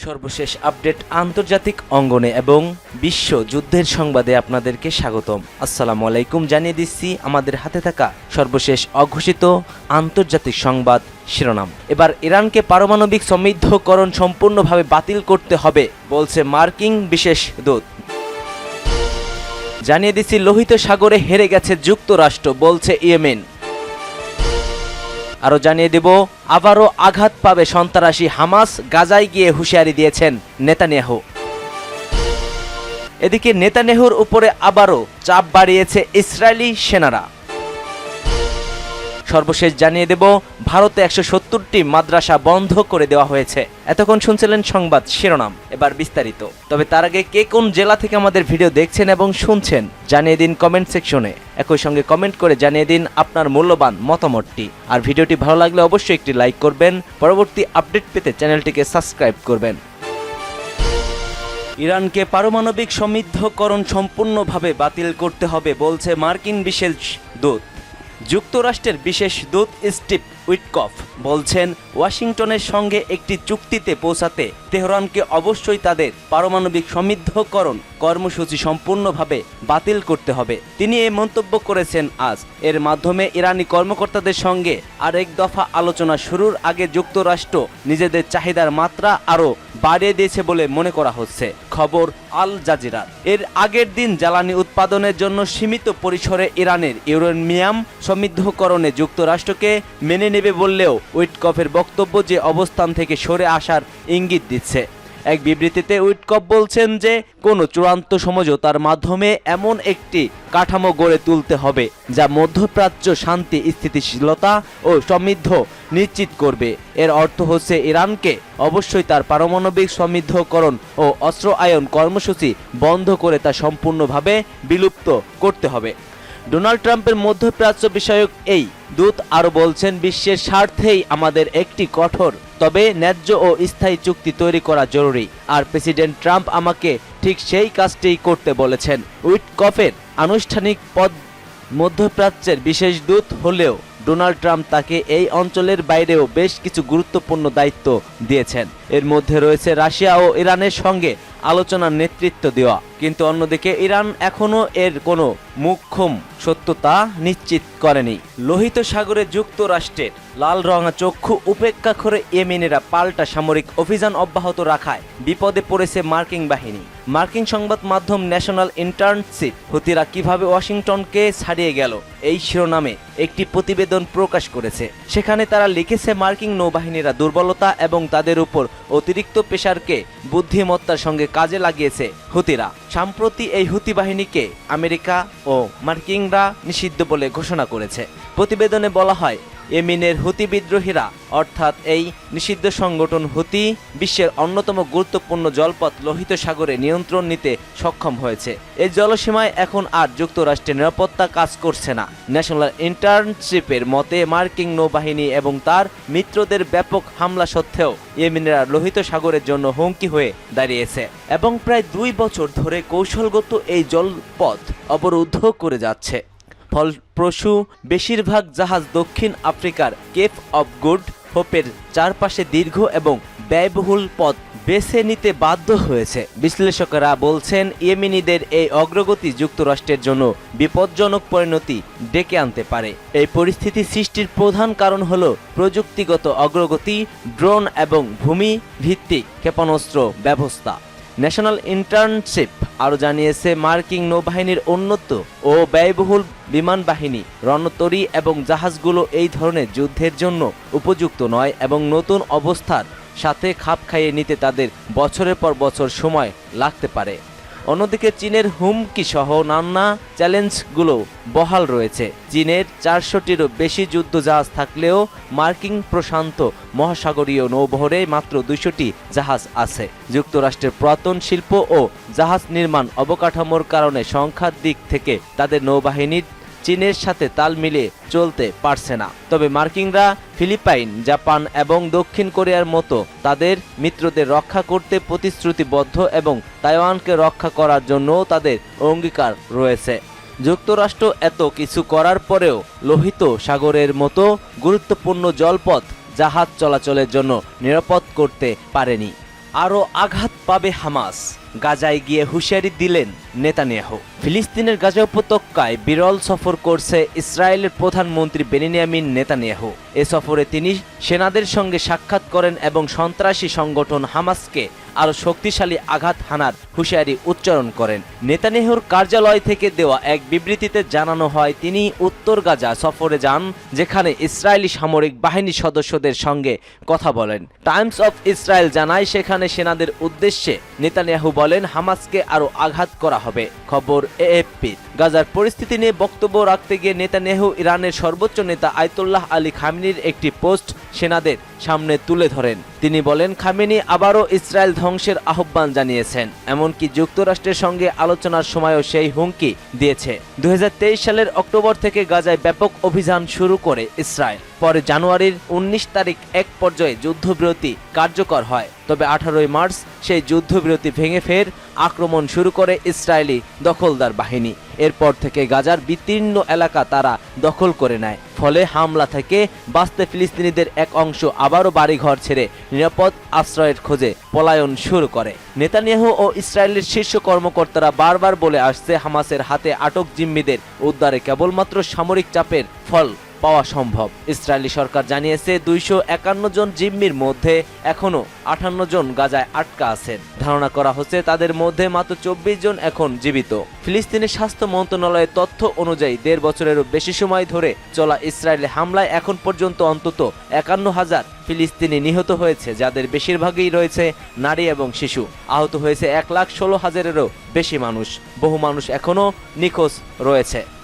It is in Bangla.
সর্বশেষ আপডেট আন্তর্জাতিক অঙ্গনে এবং বিশ্ব যুদ্ধের সংবাদে আপনাদেরকে স্বাগতম। আসসালামু আলাইকুম। জানিয়ে দিচ্ছি আমাদের হাতে থাকা সর্বশেষ অঘোষিত আন্তর্জাতিক সংবাদ শিরোনাম। এবার ইরানকে পারমাণবিক সমৃদ্ধকরণ সম্পূর্ণভাবে বাতিল করতে হবে বলছে মার্কিন বিশেষ দূত। জানিয়ে দিচ্ছি লোহিত সাগরে হেরে গেছে যুক্তরাষ্ট্র বলছে ইয়েমেন। আরও জানিয়ে দেব আবারও আঘাত পাবে সন্ত্রাসী হামাস, গাজায় গিয়ে হুঁশিয়ারি দিয়েছেন নেতানিয়াহু। এদিকে নেতানিয়াহুর উপরে আবারও চাপ বাড়িয়েছে ইসরায়েলি সেনারা। সর্বশেষ জানিয়ে দেব ভারতে 170টি মাদ্রাসা বন্ধ করে দেওয়া হয়েছে। এতক্ষণ শুনছিলেন সংবাদ শিরোনাম, এবার বিস্তারিত। তবে তার আগে কে কোন জেলা থেকে আমাদের ভিডিও দেখছেন এবং শুনছেন জানিয়ে দিন কমেন্ট সেকশনে। একই সঙ্গে কমেন্ট করে জানিয়ে দিন আপনার মূল্যবান মতামতটি। আর ভিডিওটি ভালো লাগলে অবশ্যই একটি লাইক করবেন। পরবর্তী আপডেট পেতে চ্যানেলটিকে সাবস্ক্রাইব করবেন। ইরানকে পারমাণবিক সমৃদ্ধকরণ সম্পূর্ণভাবে বাতিল করতে হবে বলছে মার্কিন বিশেষ দূত। যুক্তরাষ্ট্রের বিশেষ দূত স্টিভ উইটকফ বলছেন, ওয়াশিংটনের সঙ্গে একটি চুক্তিতে পৌঁছাতে তেহরানকে অবশ্যই তাদের পারমাণবিক সমৃদ্ধকরণ কর্মসূচি সম্পূর্ণভাবে বাতিল করতে হবে। তিনি এই মন্তব্য করেছেন আজ। এর মাধ্যমে ইরানি কর্মকর্তাদের সঙ্গে আরেক দফা আলোচনা শুরুর আগে যুক্তরাষ্ট্র নিজেদের চাহিদার মাত্রা আরও বাড়িয়ে দিয়েছে বলে মনে করা হচ্ছে, খবর আল জাজিরা। এর আগের দিন জ্বালানি উৎপাদনের জন্য সীমিত পরিসরে ইরানের ইউরেনিয়াম সমৃদ্ধকরণে যুক্তরাষ্ট্রকে মেনে নেবে বললেও উইটকফের বক্তব্য যে অবস্থান থেকে সরে আসার ইঙ্গিত দিচ্ছে। এক বিবৃতিতে উইটকফ বলছেন যে কোনো চূড়ান্ত সমঝোতার মাধ্যমে এমন একটি কাঠামো গড়ে তুলতে হবে যা মধ্যপ্রাচ্য শান্তি, স্থিতিশীলতা ও সমৃদ্ধ নিশ্চিত করবে। এর অর্থ হচ্ছে ইরানকে অবশ্যই তার পারমাণবিক সমৃদ্ধকরণ ও অস্ত্র আয়ন কর্মসূচি বন্ধ করে তা সম্পূর্ণভাবে বিলুপ্ত করতে হবে। ডোনাল্ড ট্রাম্পের মধ্যপ্রাচ্য বিষয়ক এই দূত আরও বলছেন, বিশ্বের স্বার্থেই আমাদের একটি কঠোর তবে ন্যায্য ও স্থায়ী চুক্তি তৈরি করা জরুরি। আর প্রেসিডেন্ট ট্রাম্প আমাকে ঠিক সেই কাজটিই করতে বলেছেন। উইটকফের আনুষ্ঠানিক পদ মধ্যপ্রাচ্যের বিশেষ দূত হলেও ডোনাল্ড ট্রাম্প তাকে এই অঞ্চলের বাইরেও বেশ কিছু গুরুত্বপূর্ণ দায়িত্ব দিয়েছেন। এর মধ্যে রয়েছে রাশিয়া ও ইরানের সঙ্গে আলোচনার নেতৃত্ব দেওয়া। কিন্তু অন্যদিকে ইরান এখনও এর কোনো মুখ্যম সত্যতা নিশ্চিত করেনি। লোহিত সাগরে যুক্তরাষ্ট্রের লাল রঙা চক্ষু উপেক্ষা করে ইয়েমেনিরা পাল্টা সামরিক অভিযান অব্যাহত রাখায় বিপদে পড়েছে মার্কিন বাহিনী। মার্কিন সংবাদ মাধ্যম ন্যাশনাল ইন্টার্নশিপ হুতিরা কিভাবে ওয়াশিংটনকে ছাড়িয়ে গেল এই শিরোনামে একটি প্রতিবেদন প্রকাশ করেছে। সেখানে তারা লিখেছে, মার্কিন নৌবাহিনীরা দুর্বলতা এবং তাদের উপর অতিরিক্ত প্রেসারকে বুদ্ধিমত্তার সঙ্গে কাজে লাগিয়েছে হুতিরা। সম্প্রতি এই হুতি বাহিনীকে আমেরিকা ও মার্কিনরা নিষিদ্ধ বলে ঘোষণা করেছে। প্রতিবেদনে বলা হয়, ইয়েমেনের হুতি বিদ্রোহীরা অর্থাৎ এই নিষিদ্ধ সংগঠন হুতি বিশ্বের অন্যতম গুরুত্বপূর্ণ জলপথ লোহিত সাগরে নিয়ন্ত্রণ নিতে সক্ষম হয়েছে। এই জলসীমায় এখন আর যুক্তরাষ্ট্রের নিরাপত্তা কাজ করছে না। ন্যাশনাল ইন্টার্নশিপের মতে মার্কিন নৌবাহিনী এবং তার মিত্রদের ব্যাপক হামলা সত্ত্বেও ইয়েমেনেরা লোহিত সাগরের জন্য হুমকি হয়ে দাঁড়িয়েছে এবং প্রায় 2 বছর ধরে কৌশলগত এই জলপথ অবরুদ্ধ করে যাচ্ছে। ফলপ্রসূ বেশিরভাগ জাহাজ দক্ষিণ আফ্রিকার কেপ অব গুড হোপের চারপাশে দীর্ঘ এবং ব্যয়বহুল পথ বেছে নিতে বাধ্য হয়েছে। বিশ্লেষকেরা বলছেন, ইয়েমেনিদের এই অগ্রগতি যুক্তরাষ্ট্রের জন্য বিপজ্জনক পরিণতি ডেকে আনতে পারে। এই পরিস্থিতি সৃষ্টির প্রধান কারণ হল প্রযুক্তিগত অগ্রগতি, ড্রোন এবং ভূমি ভিত্তিক ক্ষেপণাস্ত্র ব্যবস্থা। ন্যাশনাল ইন্টার্নশিপ আরও জানিয়েছে, মার্কিন নৌবাহিনীর উন্নত ও ব্যয়বহুল বিমান বাহিনী, রণতরী এবং জাহাজগুলো এই ধরনের যুদ্ধের জন্য উপযুক্ত নয় এবং নতুন অবস্থার সাথে খাপ খাইয়ে নিতে তাদের বছরের পর বছর সময় লাগতে পারে। অন্যদিকে চীনের হুমকি সহ নানা চ্যালেঞ্জগুলো বহাল রয়েছে। চীনের 400টিরও বেশি যুদ্ধজাহাজ থাকলেও মার্কিন প্রশান্ত মহাসাগরীয় নৌবহরে মাত্র 200টি জাহাজ আছে। যুক্তরাষ্ট্রের পুরাতন শিল্প ও জাহাজ নির্মাণ অবকাঠামোর কারণে সংখ্যার দিক থেকে তাদের নৌবাহিনীর চীনের সাথে তাল মিলিয়ে চলতে পারছে না। তবে মার্কিনরা ফিলিপাইন, জাপান এবং দক্ষিণ কোরিয়ার মতো তাদের মিত্রদের রক্ষা করতে প্রতিশ্রুতিবদ্ধ এবং তাইওয়ানকে রক্ষা করার জন্যও তাদের অঙ্গীকার রয়েছে। যুক্তরাষ্ট্র এত কিছু করার পরেও লোহিত সাগরের মতো গুরুত্বপূর্ণ জলপথ জাহাজ চলাচলের জন্য নিরাপদ করতে পারেনি। আরও আঘাত পাবে হামাস, গাজায় গিয়ে হুঁশিয়ারি দিলেন নেতানিয়াহু। ফিলিস্তিনের গাজা উপত্যকায় বিরল সফর করছে ইসরায়েলের প্রধানমন্ত্রী বেনিয়ামিন নেতানিয়াহু। এ সফরে তিনি সেনাদের সঙ্গে সাক্ষাৎ করেন এবং সন্ত্রাসী সংগঠন হামাসকে আরও শক্তিশালী আঘাত হানার হুঁশিয়ারি উচ্চারণ করেন। নেতানিয়াহুর কার্যালয় থেকে দেওয়া এক বিবৃতিতে জানানো হয় তিনি উত্তর গাজা সফরে যান, যেখানে ইসরায়েলি সামরিক বাহিনী সদস্যদের সঙ্গে কথা বলেন। টাইমস অফ ইসরায়েল জানায় সেখানে সেনাদের উদ্দেশ্যে নেতানিয়াহু বলেন হামাসকে আরও আঘাত করা হবে। খবর এএফপি। গাজার পরিস্থিতি নিয়ে বক্তব্য রাখতে গিয়ে নেতানিয়াহু ইরানের সর্বোচ্চ নেতা আয়াতুল্লাহ আলী খামেনির একটি পোস্ট সেনাদের সামনে তুলে ধরেন। তিনি বলেন খামেনি আবারও ইসরায়েল ধ্বংসের আহ্বান জানিয়েছেন, এমনকি যুক্তরাষ্ট্রের সঙ্গে আলোচনার সময়ও সেই হুমকি দিয়েছে। 2023 সালের অক্টোবর থেকে গাজায় ব্যাপক অভিযান শুরু করে ইসরায়েল। পরে জানুয়ারির 19 তারিখ এক পর্যায়ে যুদ্ধবিরতি কার্যকর হয়। তবে 18 মার্চ সেই যুদ্ধবিরতি ভেঙে ফের আক্রমণ শুরু করে ইসরায়েলি দখলদার বাহিনী। এরপর থেকে গাজার বিস্তীর্ণ এলাকা তারা দখল করে নেয়। ফলে হামলা থেকে বাঁচতে ফিলিস্তিনিদের এক অংশ আবারও বাড়িঘর ছেড়ে নিরাপদ আশ্রয়ের খোঁজে পলায়ন শুরু করে। নেতানিয়াহু ও ইসরায়েলের শীর্ষ কর্মকর্তারা বারবার বলে আসছে হামাসের হাতে আটক জিম্মিদের উদ্ধারে কেবলমাত্র সামরিক চাপের ফল পাওয়া সম্ভব। ইসরায়েলি সরকার জানিয়েছে 251 জন জিম্মির মধ্যে এখনো 58 জন গাজায় আটকা আছেন। ধারণা করা হচ্ছে তাদের মধ্যে মাত্র 24 জন এখন জীবিত। ফিলিস্তিনের স্বাস্থ্য মন্ত্রণালয়ের তথ্য অনুযায়ী 1.5 বছরেরও বেশি সময় ধরে চলা ইসরায়েলি হামলায় এখন পর্যন্ত অন্তত 51,000 ফিলিস্তিনি নিহত হয়েছে, যাদের বেশিরভাগই রয়েছে নারী এবং শিশু। আহত হয়েছে 1,16,000-এরও বেশি মানুষ। বহু মানুষ এখনো নিখোঁজ রয়েছে।